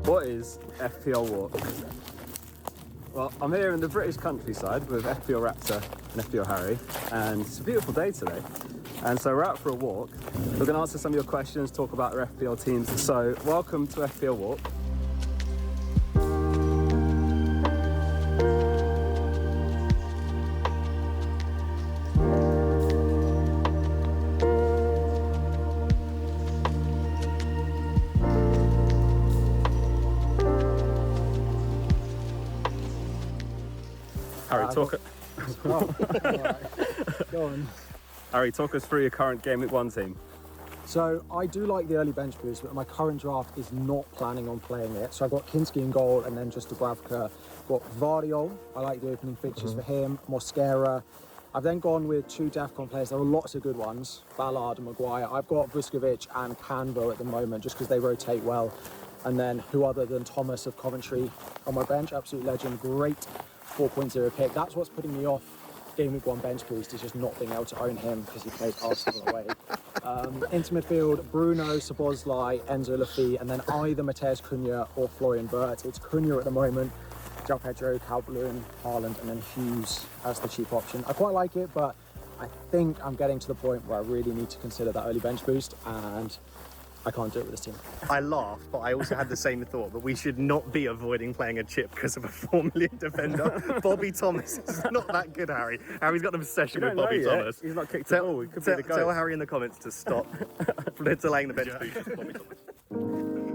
What is FPL Walk? Well, I'm here in the British countryside with FPL Raptor and FPL Harry, and it's a beautiful day today. And so we're out for a walk. We're going to answer some of your questions, talk about our FPL teams. So welcome to FPL Walk. Harry, Go on. Harry, talk us through your current Game Week 1 team. So I do like the early bench boost, but my current draft is not planning on playing it. So I've got Kinski in goal and then just Dubravka. Got Vardiol, I like the opening fixtures for him. Mosquera. I've then gone with two DEFCON players. There are lots of good ones, Ballard and Maguire. I've got Vuskovic and Canvo at the moment just because they rotate well. And then who other than Thomas of Coventry on my bench, absolute legend, great 4.0 pick. That's what's putting me off Game Week 1 bench boost, is just not being able to own him because he plays Arsenal away. Into midfield, Bruno, Szoboszlai, Enzo Lafitte, and then either Mateus Cunha or Florian Wirtz. It's Cunha at the moment, João Pedro, Calvert-Lewin, Haaland, and then Hughes as the cheap option. I quite like it, but I think I'm getting to the point where I really need to consider that early bench boost, and I can't do it with this team. I laugh, but I also had the same thought, but we should not be avoiding playing a chip because of a 4 million defender. Bobby Thomas is not that good, Harry. Harry's got an obsession with Bobby Thomas. He's not kicked at all. He could be the goal. Tell Harry in the comments to stop delaying the bench boost for Bobby Thomas.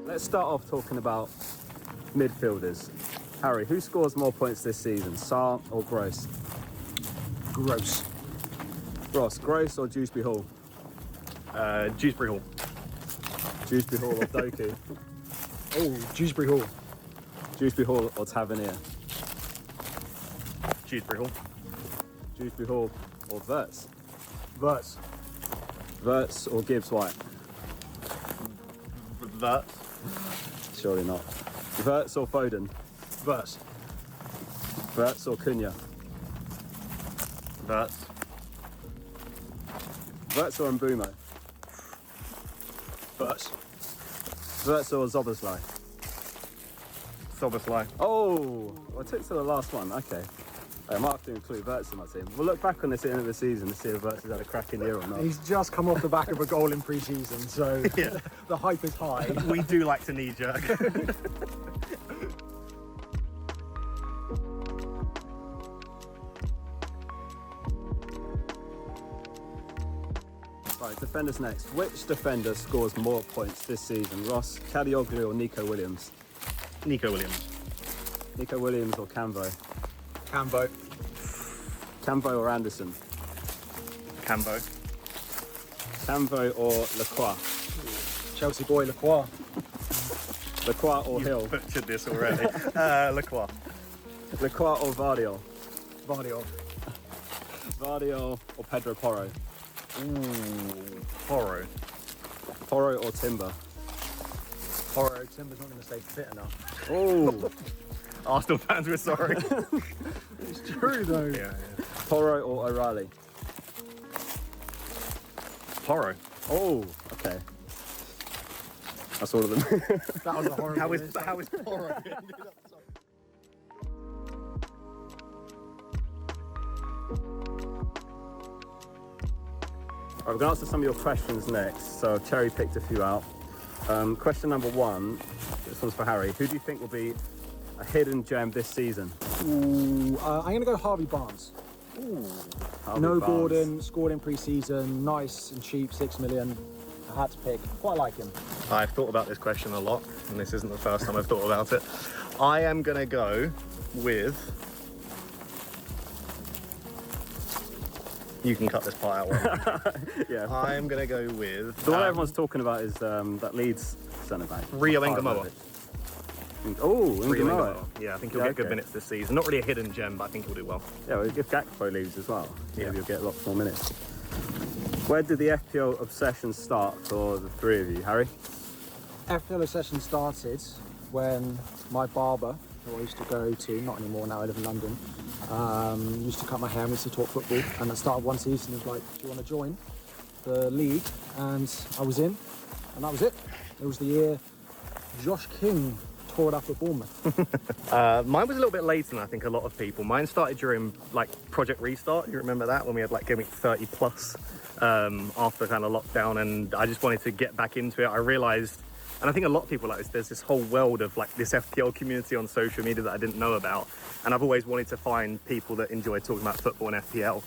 Let's start off talking about midfielders. Harry, who scores more points this season, Sarr or Gross? Gross. Ross, Gross or Dewsbury Hall? Dewsbury Hall. Dewsbury Hall or Doku? Oh, Dewsbury Hall. Dewsbury Hall or Tavernier? Dewsbury Hall. Dewsbury Hall or Wirtz? Wirtz. Wirtz or Gibbs White? Wirtz. Surely not. Wirtz or Foden? Wirtz. Wirtz or Cunha? Wirtz. Wirtz or Mbumo? Wirtz. Wirtz or Szoboszlai? Szoboszlai. Oh, I took to the last one. Okay. I might have to include Wirtz in my team. We'll look back on this at the end of the season to see if Wirtz has had a cracking year or not. He's just come off the back of a goal in pre-season, so Yeah. the hype is high. We do like to knee-jerk. Right, defenders next. Which defender scores more points this season? Ross, Kadioglu or Nico Williams? Nico Williams. Nico Williams or Canvo? Cambo. Canvo or Anderson? Cambo. Canvo or Lacroix? Chelsea boy Lacroix. Lacroix or You Hill? butchered this already. Lacroix. Lacroix or Vardiol? Vardiol. Vardiol or Pedro Porro? Ooh. Porro. Porro or Timber? Porro. Timber's not going to stay fit enough. Oh, Arsenal fans, we're sorry. It's true though. Yeah. Porro or O'Reilly? Porro. Oh, okay. That's all of them. That was a horrible How list. is Porro? Right, we're going to answer some of your questions next. So I've cherry picked a few out. Question number one, this one's for Harry. Who do you think will be a hidden gem this season? Ooh, I'm going to go Harvey Barnes. Harvey No Barnes. Gordon, scored in pre-season, nice and cheap, 6 million. I had to pick. Quite like him. I've thought about this question a lot, and this isn't the first time I've thought about it. I am going to go with... You can cut this part out. Yeah. I'm going to go with... The one everyone's talking about is that Leeds centre-back. Rio Engamoa. Oh, Rio Engamoa. Engamoa. Yeah, I think he'll get good minutes this season. Not really a hidden gem, but I think he'll do well. Yeah, well, if Gakpo leaves as well, Yeah. maybe you'll get lots more minutes. Where did the FPL obsession start for the three of you, Harry? FPL session started when my barber, who I used to go to, not anymore now, I live in London, used to cut my hair and we used to talk football. And at the start of one season, he was like, do you want to join the league? And I was in, and that was it. It was the year Josh King tore it up at Bournemouth. Mine was a little bit later than I think a lot of people. Mine started during like Project Restart. You remember that, when we had like Game Week 30 plus after kind of lockdown, and I just wanted to get back into it. I realised, and I think a lot of people like this, there's this whole world of like this FPL community on social media that I didn't know about, and I've always wanted to find people that enjoy talking about football and FPL.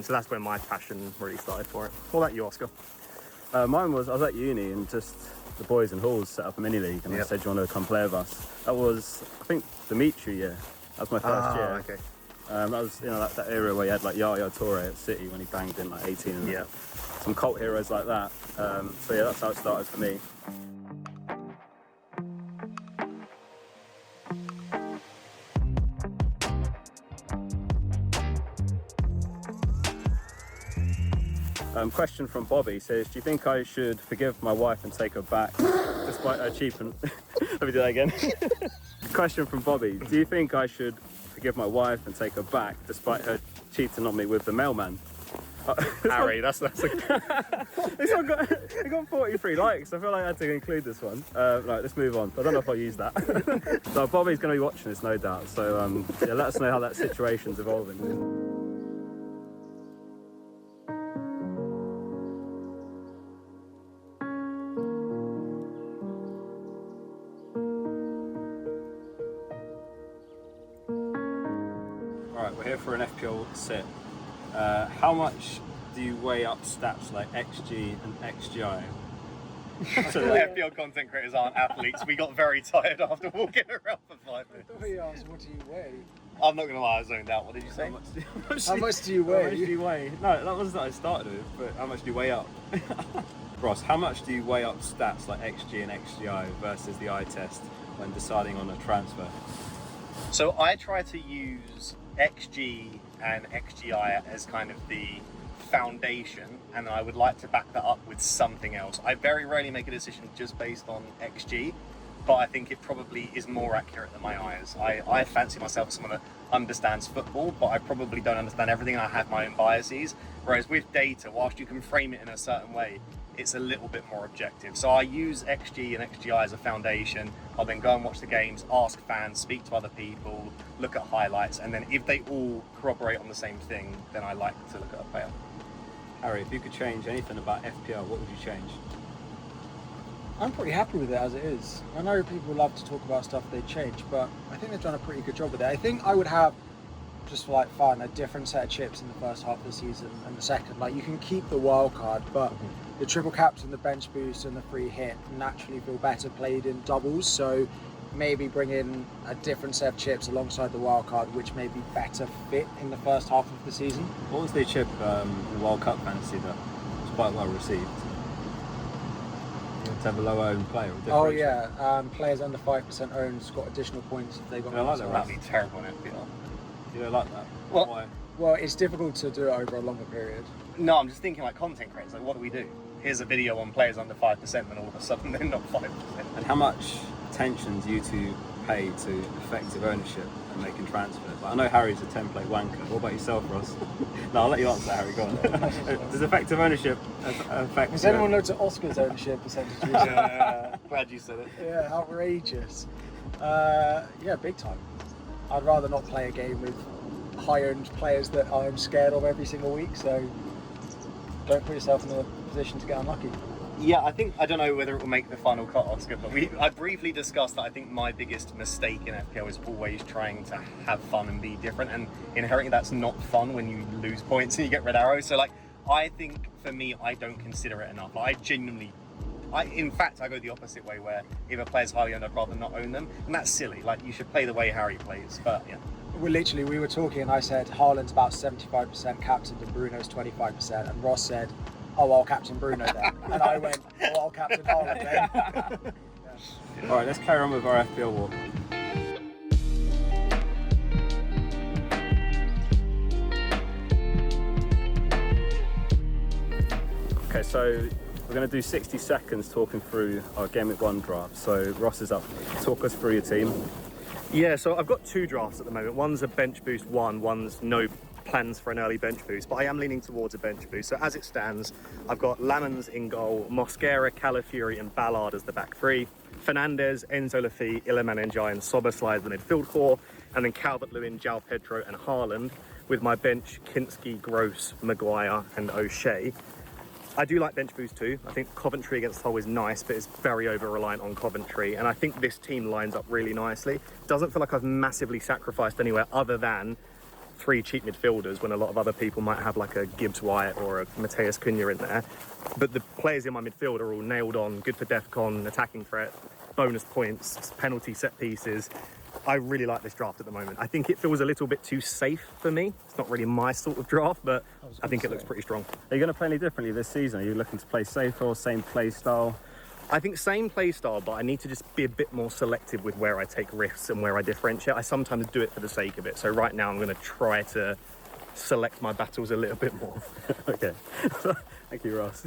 So that's when my passion really started for it. What about you, Oscar? Mine was, I was at uni and just the boys in halls set up a mini league, and I said, do you want to come play with us? That was, I think, the Mitri year. That was my first year. Okay. That was, that era where you had like Yaya Toure at City when he banged in like 18 and some cult heroes like that. So yeah, that's how it started for me. Question from Bobby says, do you think I should forgive my wife and take her back despite her cheating? Let me do that again. Question from Bobby, do you think I should forgive my wife and take her back despite her cheating on me with the mailman? Harry, that's a... It got 43 likes. I feel like I had to include this one. Right, let's move on. I don't know if I'll use that. So Bobby's going to be watching this, no doubt. So yeah, let us know how that situation's evolving. Alright, we're here for an FPL sit. How much do you weigh up stats like XG and XGI? So FPL content creators aren't athletes. We got very tired after walking around for 5 minutes. He asked, what do you weigh? I'm not going to lie, I zoned out. What did you say? How much do you How much do you weigh? No, that wasn't what I started with, but how much do you weigh up? Ross, how much do you weigh up stats like XG and XGI versus the eye test when deciding on a transfer? So I try to use XG and XGI as kind of the foundation, and I would like to back that up with something else. I very rarely make a decision just based on XG, but I think it probably is more accurate than my eyes. I fancy myself as someone that understands football, but I probably don't understand everything. I have my own biases, whereas with data, whilst you can frame it in a certain way, it's a little bit more objective. So I use XG and XGI as a foundation. I'll then go and watch the games, ask fans, speak to other people, look at highlights, and then if they all corroborate on the same thing, then I like to look at a player. Harry, if you could change anything about FPL, what would you change? I'm pretty happy with it as it is. I know people love to talk about stuff they change, but I think they've done a pretty good job with it. I think I would have, just for like fun, a different set of chips in the first half of the season and the second. Like, you can keep the wild card, but the triple caps and the bench boost and the free hit naturally feel better played in doubles. So maybe bring in a different set of chips alongside the wild card, which may be better fit in the first half of the season. What was the chip in the World Cup fantasy that was quite well received? To have a low owned player. Oh yeah, players under 5% owned got additional points if they got. I like that. That'd be terrible in FPL. You don't like that? Well, why? Well, it's difficult to do it over a longer period. No, I'm just thinking like content creators. Like, what do we do? Here's a video on players under 5%, and all of a sudden they're not 5%. And how much attention do you two pay to effective ownership and making transfers? Like, I know Harry's a template wanker. What about yourself, Ross? No, I'll let you answer, Harry. Go on. Does effective ownership affect? Has anyone looked at Oscar's ownership percentages? Yeah, glad you said it. Yeah, outrageous. Yeah, big time. I'd rather not play a game with high-owned players that I'm scared of every single week, so don't put yourself in a position to get unlucky. Yeah, I don't know whether it will make the final cut, Oscar, but I briefly discussed that I think my biggest mistake in FPL is always trying to have fun and be different, and inherently that's not fun when you lose points and you get red arrows. So like, I think for me, I don't consider it enough. In fact, I go the opposite way, where if a player's highly owned, I'd rather not own them, and that's silly. Like, you should play the way Harry plays, but yeah. We were talking and I said Haaland's about 75% captained and Bruno's 25%, and Ross said, oh, I'll captain Bruno then. And I went, oh, I'll captain Haaland then. Yeah. All right, let's carry on with our FPL walk. Okay, so We're going to do 60 seconds talking through our Game Week 1 draft. So Ross is up. Talk us through your team. Yeah, so I've got 2 drafts at the moment. One's a bench boost one's no plans for an early bench boost, but I am leaning towards a bench boost. So as it stands, I've got Lamens in goal, Mosquera, Calafiori and Ballard as the back 3, Fernandez, Enzo Lafitte, Iliman Ndiaye and Szoboszlai as the midfield core, and then Calvert-Lewin, João Pedro and Haaland, with my bench Kinski, Gross, Maguire and O'Shea. I do like bench boost too. I think Coventry against Hull is nice, but it's very over-reliant on Coventry. And I think this team lines up really nicely. Doesn't feel like I've massively sacrificed anywhere other than 3 cheap midfielders when a lot of other people might have like a Gibbs White or a Mateus Cunha in there. But the players in my midfield are all nailed on, good for DEFCON, attacking threat, bonus points, penalty set pieces. I really like this draft at the moment. I think it feels a little bit too safe for me. It's not really my sort of draft, but I think it looks pretty strong. Are you going to play any differently this season? Are you looking to play safer or same play style? I think same play style, but I need to just be a bit more selective with where I take risks and where I differentiate. I sometimes do it for the sake of it. So right now I'm going to try to select my battles a little bit more. Okay. Thank you, Ross.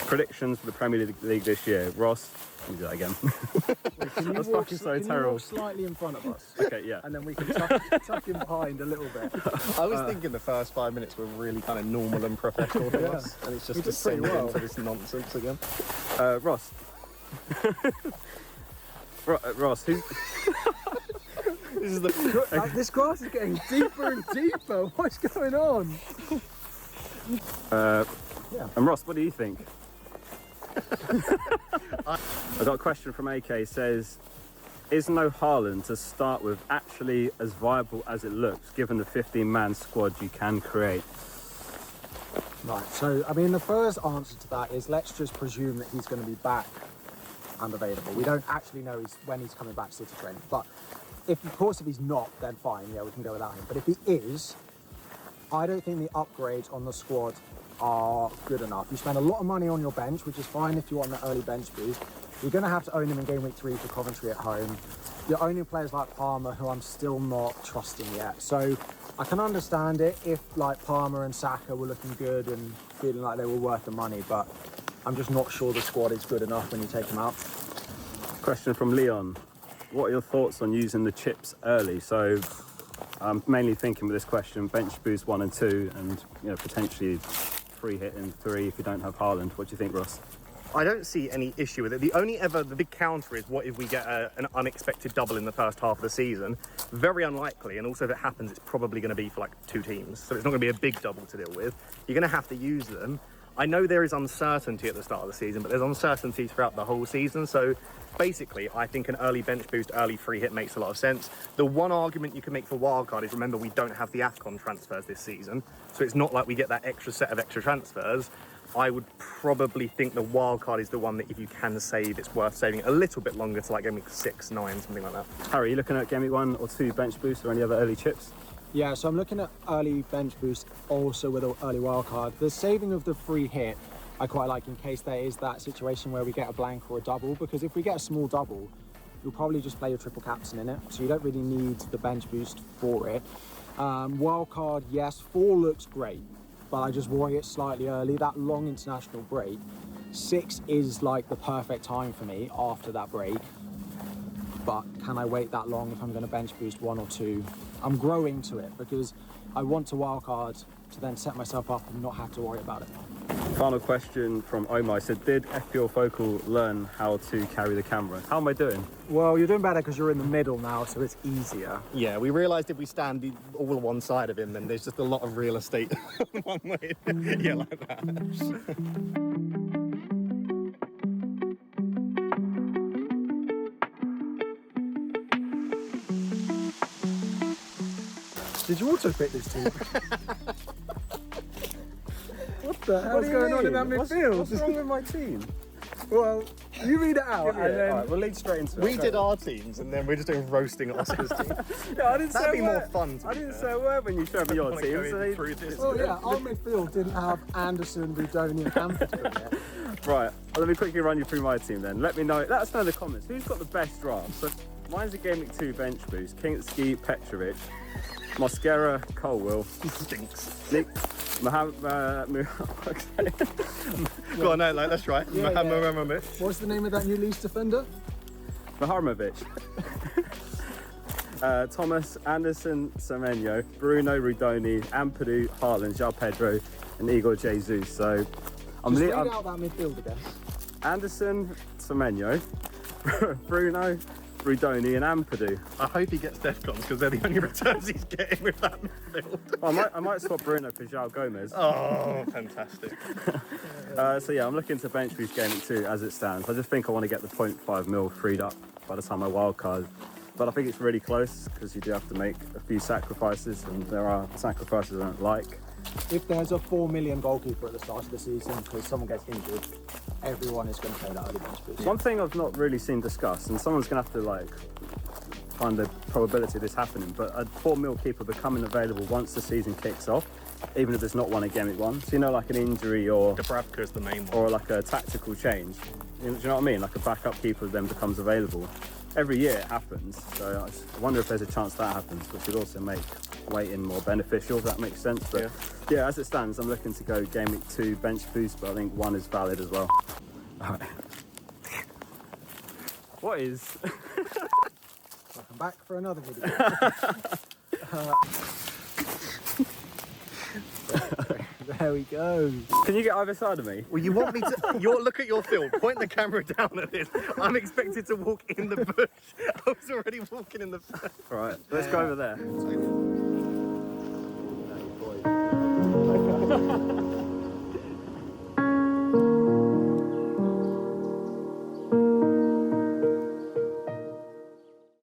Predictions for the Premier League this year. Ross, can you do that again? Can That's you walk, fucking so can terrible. You walk slightly in front of us? Okay, yeah. And then we can tuck in behind a little bit. I was thinking the first 5 minutes were really kind of normal and professional to us, and it's just We did pretty descended well. into this nonsense again. Ross. Ross, who's... This is the This grass is getting deeper and deeper. What's going on? And Ross, what do you think? I got a question from AK. Says, is no Haaland to start with actually as viable as it looks, given the 15-man squad you can create? Right, so I mean the first answer to that is let's just presume that he's going to be back and available. We don't actually know when he's coming back to City training, but if he's not, then fine, yeah, we can go without him. But if he is, I don't think the upgrades on the squad are good enough. You spend a lot of money on your bench, which is fine if you want an early bench boost. You're going to have to own him in game week 3 for Coventry at home. You're owning players like Palmer, who I'm still not trusting yet. So I can understand it if like Palmer and Saka were looking good and feeling like they were worth the money, but I'm just not sure the squad is good enough when you take them out. Question from Leon. What are your thoughts on using the chips early? So I'm mainly thinking with this question, bench boost 1 and 2, and potentially free hit in 3 if you don't have Haaland. What do you think, Ross? I don't see any issue with it. The big counter is what if we get an unexpected double in the first half of the season? Very unlikely, and also if it happens, it's probably going to be for like 2 teams. So it's not going to be a big double to deal with. You're going to have to use them. I know there is uncertainty at the start of the season, but there's uncertainty throughout the whole season. So basically, I think an early bench boost, early free hit makes a lot of sense. The one argument you can make for wildcard is, remember, we don't have the AFCON transfers this season. So it's not like we get that extra set of extra transfers. I would probably think the wildcard is the one that if you can save, it's worth saving a little bit longer to like game week 6, 9, something like that. Harry, are you looking at game week 1 or 2 bench boost or any other early chips? Yeah, so I'm looking at early bench boost also with an early wildcard. The saving of the free hit I quite like in case there is that situation where we get a blank or a double, because if we get a small double, you'll probably just play your triple captain in it, so you don't really need the bench boost for it. Wildcard, yes, 4 looks great, but I just worry it's slightly early. That long international break, 6 is like the perfect time for me after that break. But can I wait that long if I'm going to bench boost 1 or 2? I'm growing to it because I want to wildcard to then set myself up and not have to worry about it. Final question from Omar. I said, did FPL Focal learn how to carry the camera? How am I doing? Well, you're doing better because you're in the middle now, so it's easier. Yeah, we realised if we stand all on one side of him, then there's just a lot of real estate one way. Yeah, like that. Did you also fit this team? What the hell's going on in that midfield? What's wrong with my team? Well, you read it out and then... Alright, we'll lead straight into it. We did our teams, and then we're just doing roasting Oscar's team. Yeah, I didn't That'd say be a more word. fun. I didn't say a word when you showed me your team. So Through this. Well, yeah, our midfield didn't have Anderson, Rudoni and Amford in it. Right, let me quickly run you through my team then. Let us know in the comments who's got the best draft. So mine's a Game Week 2 bench boost. Kinski, Petrovic, Mosquera, Colwell, Stinks. Nick, Go on, no, like, let's try. Yeah. What's the name of that new Leeds defender? Maharovic, Thomas, Anderson, Semenyo, Bruno, Rudoni, Ampadu, Haaland, João Pedro, and Igor Jesus. So I'm Just read out that midfield again. Anderson, Semenyo, Bruno, Rudoni, and Ampadu. I hope he gets Defcons because they're the only returns he's getting with that midfield. I might swap Bruno for João Gomez. Oh, fantastic. So yeah, I'm looking to bench boost Game Week 2 as it stands. I just think I want to get the 0.5 mil freed up by the time I wildcard. But I think it's really close because you do have to make a few sacrifices, and there are sacrifices I don't like. If there's a 4 million goalkeeper at the start of the season because someone gets injured, everyone is going to play that early bench boost. One thing I've not really seen discussed, and someone's going to have to like find the probability of this happening, but a 4 mil keeper becoming available once the season kicks off, even if there's not one in Game Week 1. So you know, like an injury or Dubravka is the main one. or like a tactical change. Do you know what I mean? Like a backup keeper then becomes available. Every year it happens, so I wonder if there's a chance that happens, which would also make waiting more beneficial, if that makes sense. But yeah, as it stands, I'm looking to go Game Week 2 bench boost, but I think 1 is valid as well. All right. What is? Welcome back for another video. There we go. Can you get either side of me? Well, you want me to? Look at your field. Point the camera down at this. I'm expected to walk in the bush. I was already walking in the bush. All right, let's go over there.